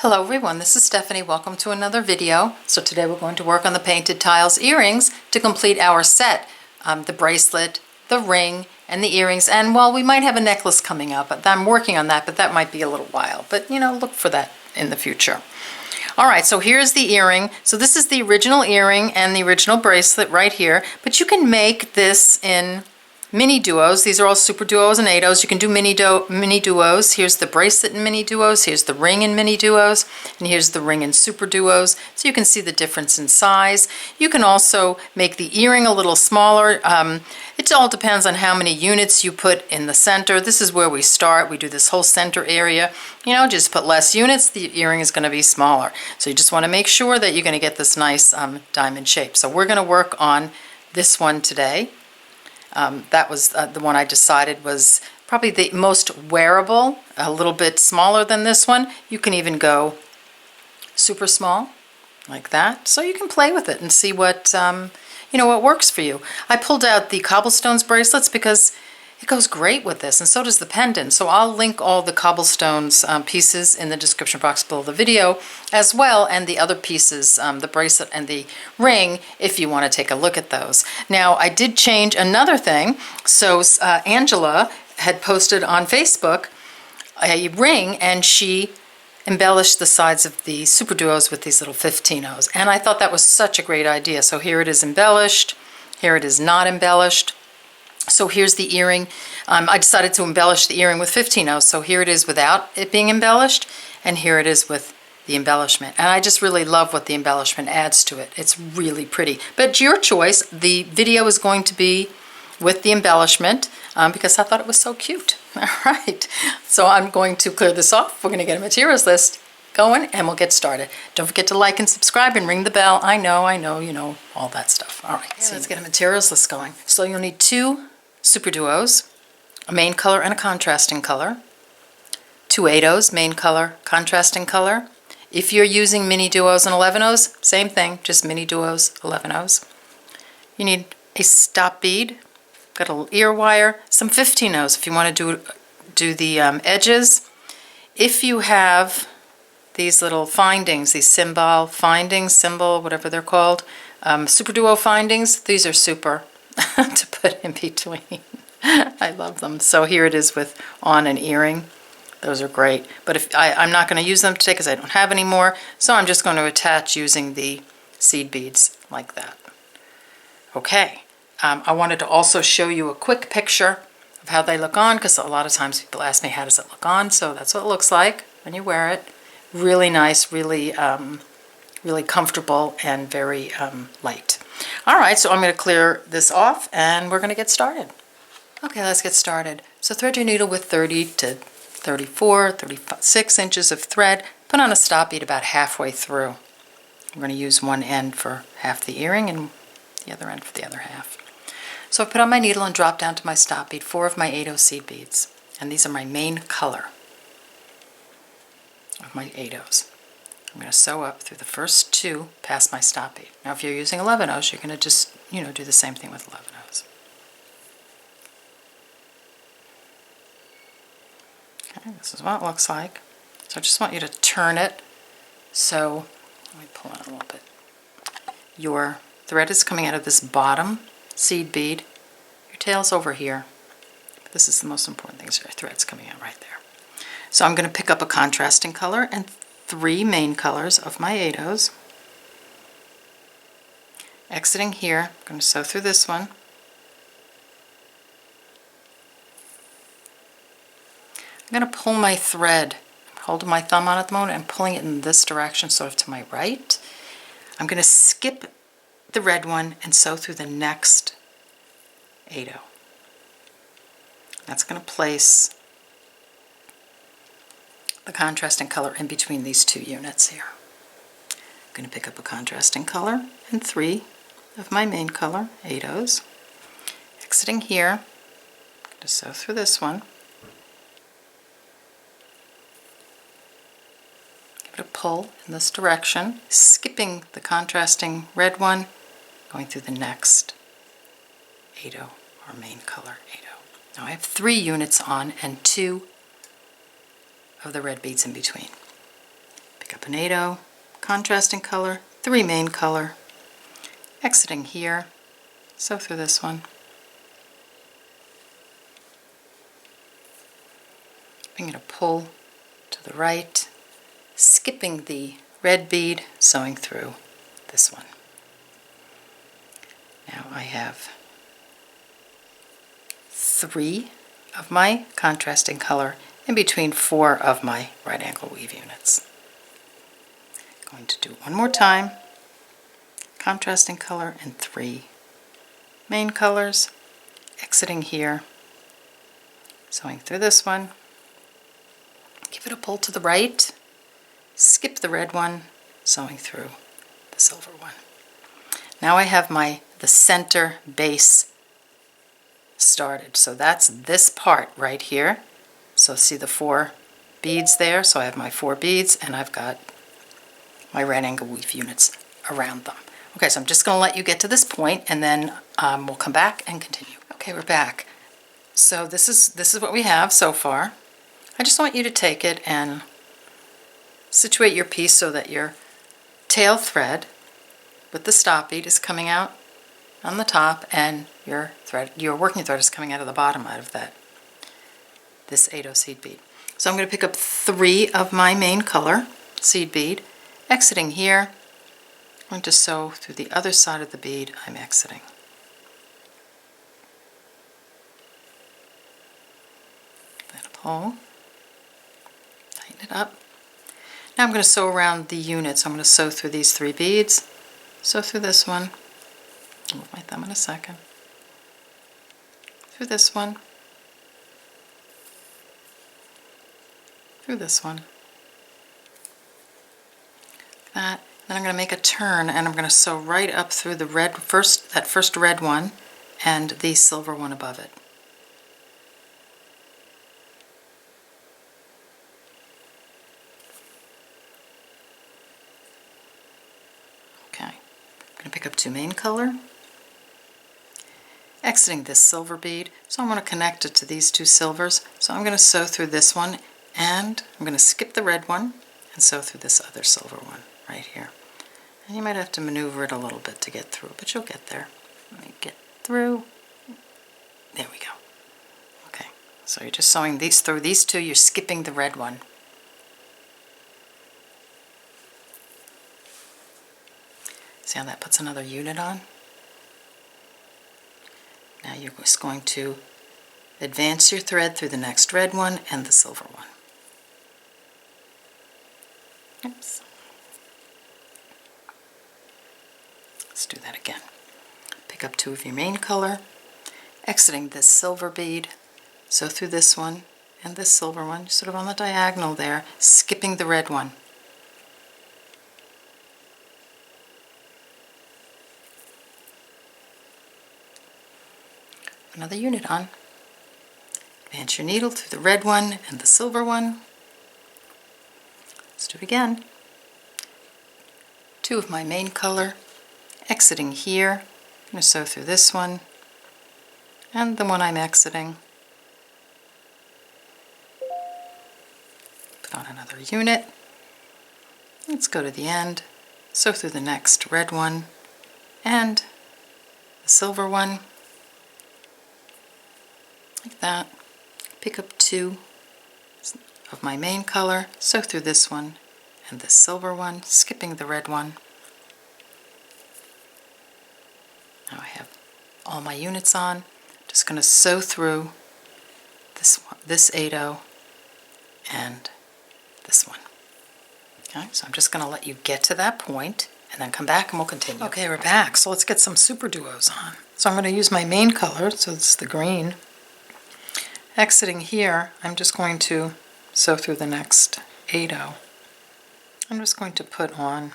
Hello everyone, this is Stephanie. Welcome to another video. So today we're going to work on the painted tiles earrings to complete our set. The bracelet, the ring, and the earrings. And well, we might have a necklace coming up, but I'm working on that, but that might be a little while. But you know, look for that in the future. All right, so here's the earring. So this is the original earring and the original bracelet right here. But you can make this in mini duos. These are all super duos and 8-Os. You can do mini duos. Here's the bracelet in mini duos. Here's the ring in mini duos. And here's the ring in super duos. So you can see the difference in size. You can also make the earring a little smaller. It all depends on how many units you put in the center. This is where we start. We do this whole center area. You know, just put less units, the earring is going to be smaller. So you just want to make sure that you're going to get this nice diamond shape. So we're going to work on this one today. That was the one I decided was probably the most wearable, a little bit smaller than this one. You can even go super small, like that. So you can play with it and see what, you know, what works for you. I pulled out the cobblestones bracelets because it goes great with this, and so does the pendant. So I'll link all the cobblestones pieces in the description box below the video as well, and the other pieces, the bracelet and the ring, if you want to take a look at those. Now, I did change another thing. So Angela had posted on Facebook a ring, and she embellished the sides of the super duos with these little 15-Os. And I thought that was such a great idea. So here it is embellished, here it is not embellished. So here's the earring. I decided to embellish the earring with 15-Os. So here it is without it being embellished, and here it is with the embellishment. And I just really love what the embellishment adds to it. It's really pretty. But it's your choice. The video is going to be with the embellishment because I thought it was so cute. All right. So I'm going to clear this off. We're going to get a materials list going, and we'll get started. Don't forget to like and subscribe and ring the bell. I know, you know, all that stuff. All right, so let's get a materials list going. So you'll need 2 super duos, a main color and a contrasting color, 2 8-Os, main color, contrasting color. If you're using mini duos and 11-Os, same thing, just mini duos, 11-Os. You need a stop bead, got a little ear wire, some 15-Os if you want to do the edges. If you have these little findings, these symbol, whatever they're called, SuperDuo findings, these are super to put in between. I love them. So here it is with on an earring. Those are great. But if I'm not going to use them today because I don't have any more, so I'm just going to attach using the seed beads like that. Okay. I wanted to also show you a quick picture of how they look on, because a lot of times people ask me how does it look on. So that's what it looks like when you wear it. Really nice, really comfortable, and very light. All right, so I'm going to clear this off and we're going to get started. Okay, let's get started. So thread your needle with 30 to 34, 36 inches of thread. Put on a stop bead about halfway through. I'm going to use one end for half the earring and the other end for the other half. So I put on my needle and drop down to my stop bead 4 of my 8-O seed beads. And these are my main color of my 8-Os. I'm going to sew up through the first 2 past my stop bead. Now if you're using 11-Os, you're going to just, you know, do the same thing with 11-Os. Okay, this is what it looks like. So I just want you to turn it. So, let me pull in a little bit. Your thread is coming out of this bottom seed bead. Your tail's over here. This is the most important thing, so your thread's coming out right there. So I'm going to pick up a contrasting color and 3 main colors of my 8-Os. Exiting here, I'm going to sew through this one. I'm going to pull my thread, holding my thumb on it at the moment and pulling it in this direction, sort of to my right. I'm going to skip the red one and sew through the next 8-O. That's going to place the contrasting color in between these 2 units here. I'm going to pick up a contrasting color and 3 of my main color, 8-Os. Exiting here, I'm going to sew through this one. Give it a pull in this direction, skipping the contrasting red one, going through the next 8-O, or main color 8-O. Now I have 3 units on and 2 of the red beads in between. Pick up up an 8-0, contrasting color, 3 main color, exiting here, sew through this one, bring it a pull to the right, skipping the red bead, sewing through this one. Now I have 3 of my contrasting color in between 4 of my right angle weave units. Going to do one more time, contrasting color and 3 main colors, exiting here, sewing through this one, give it a pull to the right, skip the red one, sewing through the silver one. Now I have the center base started. So that's this part right here. So see the 4 beads there? So I have my 4 beads and I've got my right angle weave units around them. Okay, so I'm just going to let you get to this point and then we'll come back and continue. Okay, we're back. So this is what we have so far. I just want you to take it and situate your piece so that your tail thread with the stop bead is coming out on the top and your working thread is coming out of the bottom out of this 8-0 seed bead. So I'm going to pick up 3 of my main color seed bead, exiting here. I'm going to sew through the other side of the bead I'm exiting. Let it pull, tighten it up. Now I'm going to sew around the units. I'm going to sew through these 3 beads, sew through this one. I'll move my thumb in a second. Through this one. Through this one. Like that. Then I'm going to make a turn and I'm going to sew right up through the red that first red one and the silver one above it. Okay. I'm going to pick up 2 main color. Exiting this silver bead, so I'm going to connect it to these 2 silvers. So I'm going to sew through this one and I'm going to skip the red one and sew through this other silver one right here. And you might have to maneuver it a little bit to get through, but you'll get there. Let me get through. There we go. Okay, so you're just sewing these through these 2, you're skipping the red one. See how that puts another unit on? Now you're just going to advance your thread through the next red one and the silver one. Oops. Let's do that again. Pick up 2 of your main color, exiting this silver bead, sew through this one and this silver one, sort of on the diagonal there, skipping the red one. Another unit on. Advance your needle through the red one and the silver one. Let's do it again. 2 of my main color, exiting here. I'm going to sew through this one and the one I'm exiting. Put on another unit. Let's go to the end, sew through the next red one and the silver one. Like that. Pick up 2 of my main color, sew through this one and this silver one, skipping the red one. Now I have all my units on. Just going to sew through this 8-0 and this one. Okay, so I'm just going to let you get to that point and then come back and we'll continue. Okay, we're back. So let's get some SuperDuos on. So I'm going to use my main color, so it's the green. Exiting here, I'm just going to sew through the next 8-0. I'm just going to put on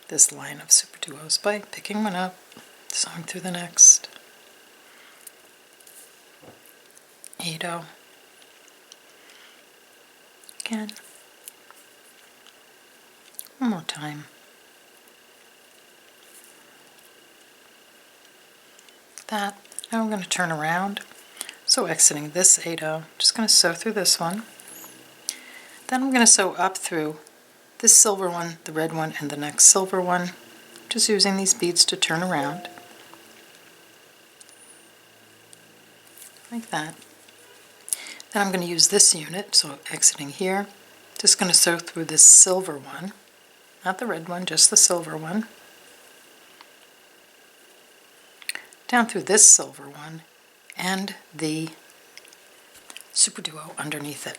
this line of SuperDuos by picking one up, sewing through the next 8-0. Again. One more time. That. Now we're going to turn around. So exiting this 8-0, just going to sew through this one. Then I'm going to sew up through this silver one, the red one, and the next silver one. Just using these beads to turn around. Like that. Then I'm going to use this unit, so exiting here. Just going to sew through this silver one. Not the red one, just the silver one. Down through this silver one, and the SuperDuo underneath it.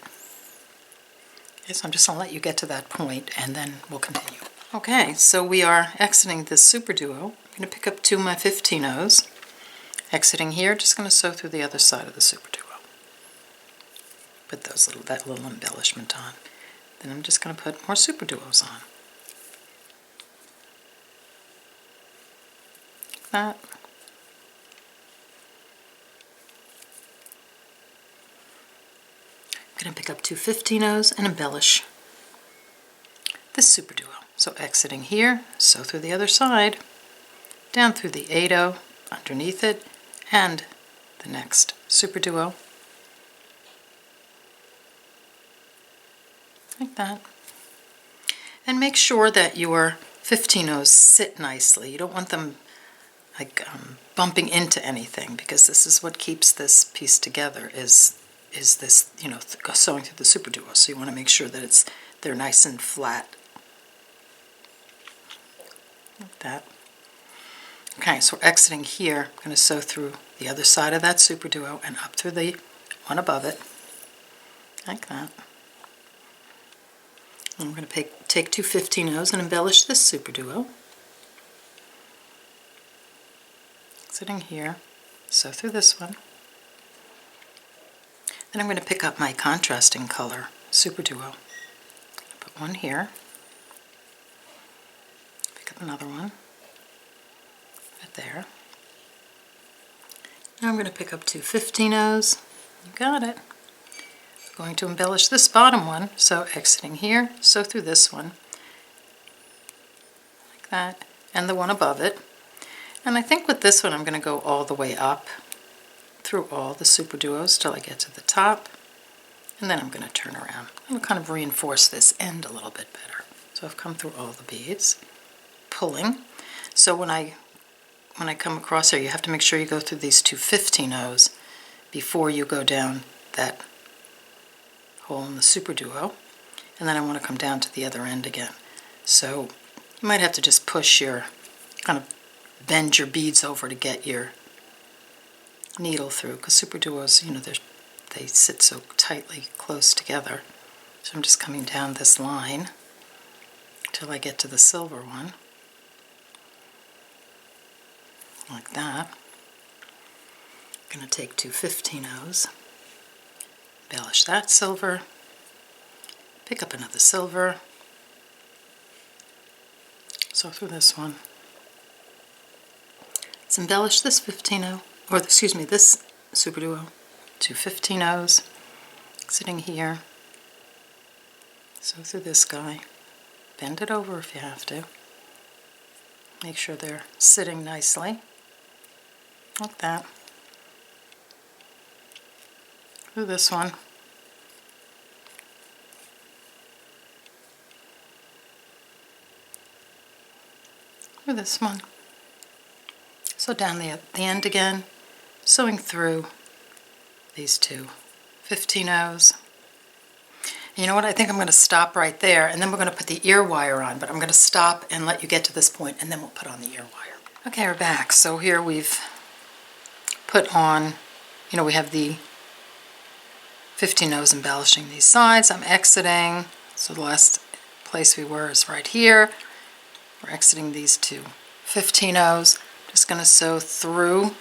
Okay, so I'm just going to let you get to that point, and then we'll continue. Okay, so we are exiting this SuperDuo. I'm going to pick up 2 of my 15-0s. Exiting here, just going to sew through the other side of the SuperDuo. Put that little embellishment on. Then I'm just going to put more SuperDuos on. Like that. I'm going to pick up 2 15-0s and embellish this SuperDuo. So exiting here, sew through the other side, down through the 8-0, underneath it, and the next SuperDuo. Like that. And make sure that your 15-0s sit nicely. You don't want them like bumping into anything, because this is what keeps this piece together, is this, you know, sewing through the SuperDuo. So you want to make sure that they're nice and flat. Like that. Okay, so we're exiting here. I'm going to sew through the other side of that SuperDuo and up through the one above it. Like that. I'm going to take 2 15-0s and embellish this SuperDuo. Exiting here, sew through this one. Then I'm going to pick up my contrasting color SuperDuo. Put one here. Pick up another one. Right there. Now I'm going to pick up 2 15-0s. You got it. I'm going to embellish this bottom one, so exiting here, sew through this one. Like that. And the one above it. And I think with this one I'm going to go all the way up through all the SuperDuos till I get to the top, and then I'm going to turn around. I'm going to kind of reinforce this end a little bit better. So I've come through all the beads, pulling. So when I come across here, you have to make sure you go through these 2 15-0s before you go down that hole in the SuperDuo, and then I want to come down to the other end again. So you might have to just push kind of bend your beads over to get your needle through, because SuperDuos, you know, they sit so tightly close together. So I'm just coming down this line until I get to the silver one, like that. I'm going to take 2 15-0s, embellish that silver, pick up another silver, sew through this one. Let's embellish this 15-0, or excuse me, this SuperDuo. 2 15-0s, sitting here, sew through this guy, bend it over if you have to, make sure they're sitting nicely, like that, through this one, through this one. So down the end again, sewing through these 2 15-0s. And you know what, I think I'm going to stop right there, and then we're going to put the ear wire on, but I'm going to stop and let you get to this point, and then we'll put on the ear wire. Okay, we're back. So here we've put on, you know, we have the 15-0s embellishing these sides. I'm exiting, so the last place we were is right here. We're exiting these 2 15-0s. Just going to sew through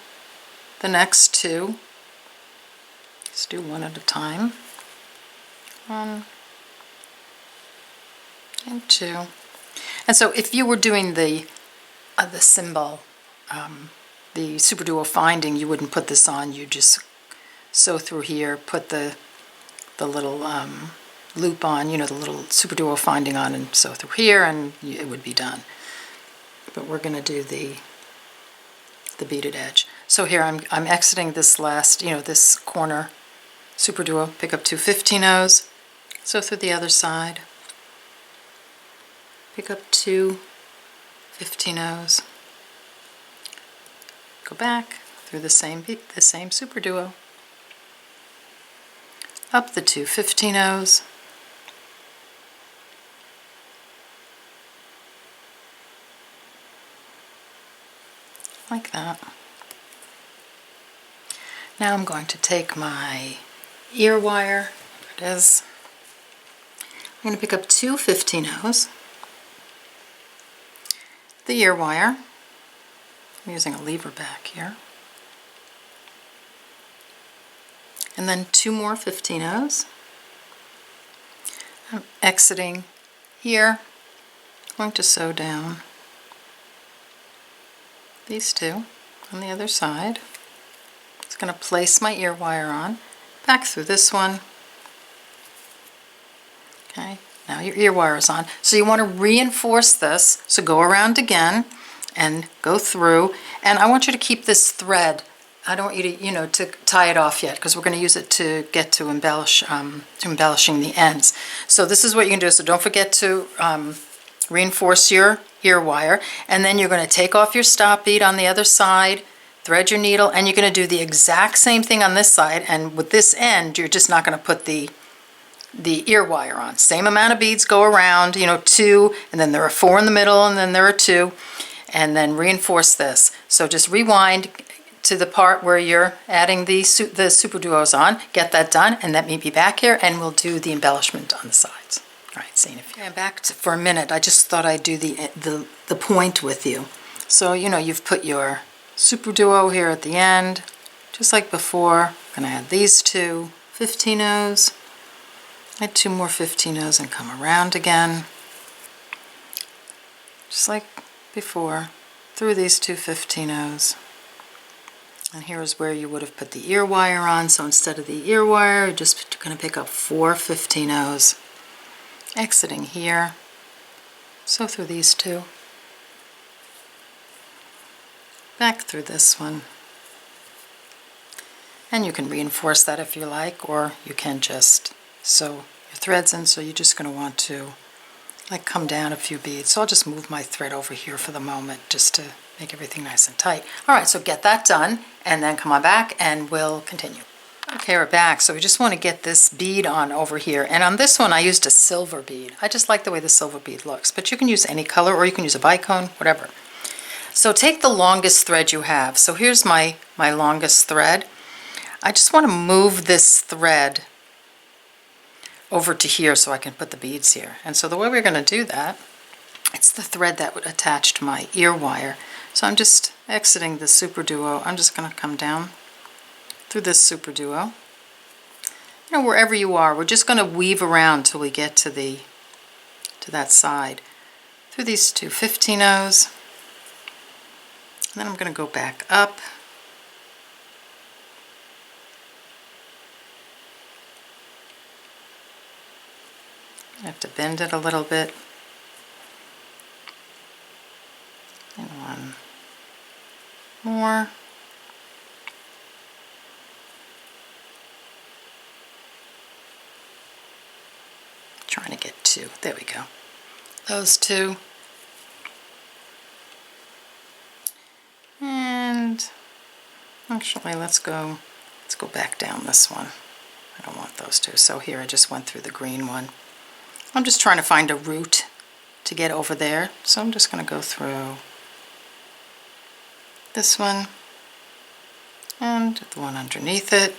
the next 2. Let's do one at a time. 1 and 2. And so if you were doing the symbol, the SuperDuo finding, you wouldn't put this on. You just sew through here, put the little loop on, you know, the little SuperDuo finding on, and sew through here, and it would be done. But we're going to do the beaded edge. So here I'm exiting this last, you know, this corner SuperDuo, pick up 2 15-0s, sew through the other side, pick up 2 15-0s, go back through the same SuperDuo, up the 2 15-0s, like that. Now I'm going to take my ear wire, there it is. I'm going to pick up 2 15-0s, the ear wire, I'm using a Leverback here, and then 2 more 15-0s. I'm exiting here, going to sew down these 2 on the other side. It's going to place my ear wire on, back through this one. Okay, now your ear wire is on. So you want to reinforce this, so go around again and go through, and I want you to keep this thread. I don't want you to, to tie it off yet, because we're going to use it to get to embellishing the ends. So this is what you can do. So don't forget to reinforce your ear wire, and then you're going to take off your stop bead on the other side, thread your needle, and you're going to do the exact same thing on this side, and with this end you're just not going to put the ear wire on. Same amount of beads go around, 2, and then there are 4 in the middle, and then there are 2, and then reinforce this. So just rewind to the part where you're adding the SuperDuos on, get that done, and let me be back here and we'll do the embellishment on the sides. All right, see you in a few. I'm back for a minute. I just thought I'd do the point with you. So you've put your SuperDuo here at the end, just like before. I'm going to add these 2 15-0s, add 2 more 15-0s and come around again, just like before, through these 2 15-0s. And here is where you would have put the ear wire on, so instead of the ear wire, you're just going to pick up 4 15-0s, exiting here, so through these 2, back through this one, and you can reinforce that if you like, or you can just sew your threads in. So you're just going to want to come down a few beads. So I'll just move my thread over here for the moment just to make everything nice and tight. Alright, so get that done and then come on back and we'll continue. Okay, we're back. So we just want to get this bead on over here, and on this one I used a silver bead. I just like the way the silver bead looks, but you can use any color or you can use a bicone, whatever. So take the longest thread you have. So here's my longest thread. I just want to move this thread over to here so I can put the beads here. And so the way we're going to do that, it's the thread that would attach to my ear wire. So I'm just exiting the SuperDuo. I'm just going to come down through this SuperDuo. Wherever you are, we're just going to weave around till we get to that side. Through these 2 15-0s. And then I'm going to go back up. I have to bend it a little bit. And 1 more. Trying to get 2. There we go. Those 2. And actually let's go back down this one. I don't want those 2. So here I just went through the green one. I'm just trying to find a route to get over there. So I'm just going to go through this one and the one underneath it,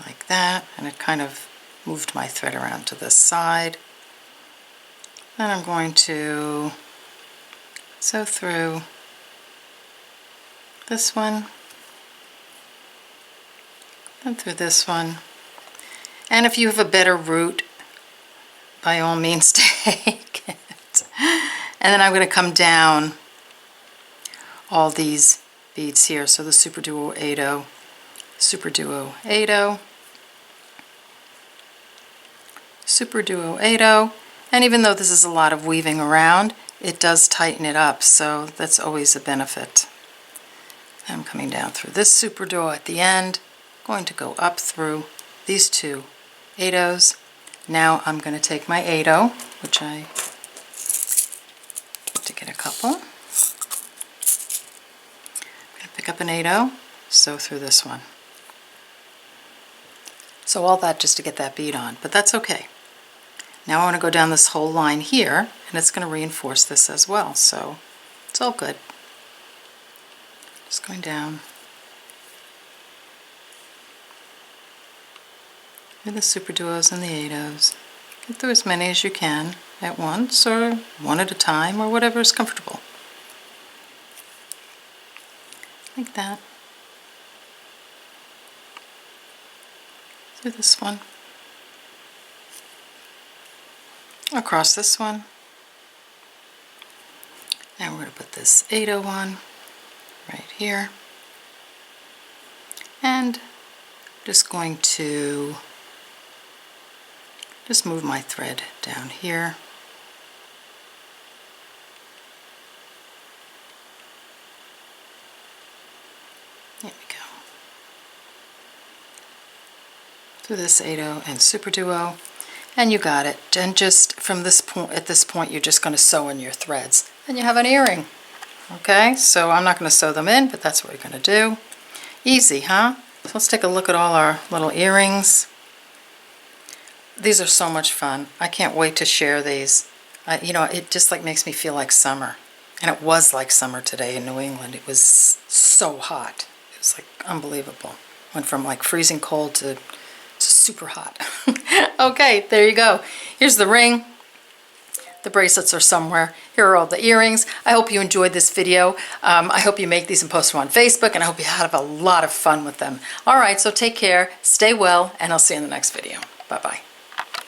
like that, and it kind of moved my thread around to this side. Then I'm going to sew through this one, then through this one, and if you have a better route, by all means take it. And then I'm going to come down all these beads here. So the SuperDuo 8-0, SuperDuo 8-0, SuperDuo 8-0, and even though this is a lot of weaving around, it does tighten it up, so that's always a benefit. I'm coming down through this SuperDuo at the end, going to go up through these 2 8-0s. Now I'm going to take my 8-0, which I couple. I'm going to pick up an 8/0, sew through this one. So all that just to get that bead on, but that's okay. Now I want to go down this whole line here, and it's going to reinforce this as well, so it's all good. Just going down. With the SuperDuos and the 8/0s. Get through as many as you can at once, or one at a time, or whatever is comfortable. Like that. Through this one. Across this one. Now we're going to put this 8/0 on right here. And just going to just move my thread down here. There we go. Through this 8/0 and SuperDuo, and you got it. And just from this point, at this point, you're just going to sew in your threads, and you have an earring. Okay, so I'm not going to sew them in, but that's what we're going to do. Easy, huh? So let's take a look at all our little earrings. These are so much fun. I can't wait to share these. You know, it just like makes me feel like summer. And it was like summer today in New England. It was so hot. It was like unbelievable. Went from like freezing cold to super hot. Okay, there you go. Here's the ring. The bracelets are somewhere. Here are all the earrings. I hope you enjoyed this video. I hope you make these and post them on Facebook, and I hope you have a lot of fun with them. All right, so take care, stay well, and I'll see you in the next video. Bye-bye.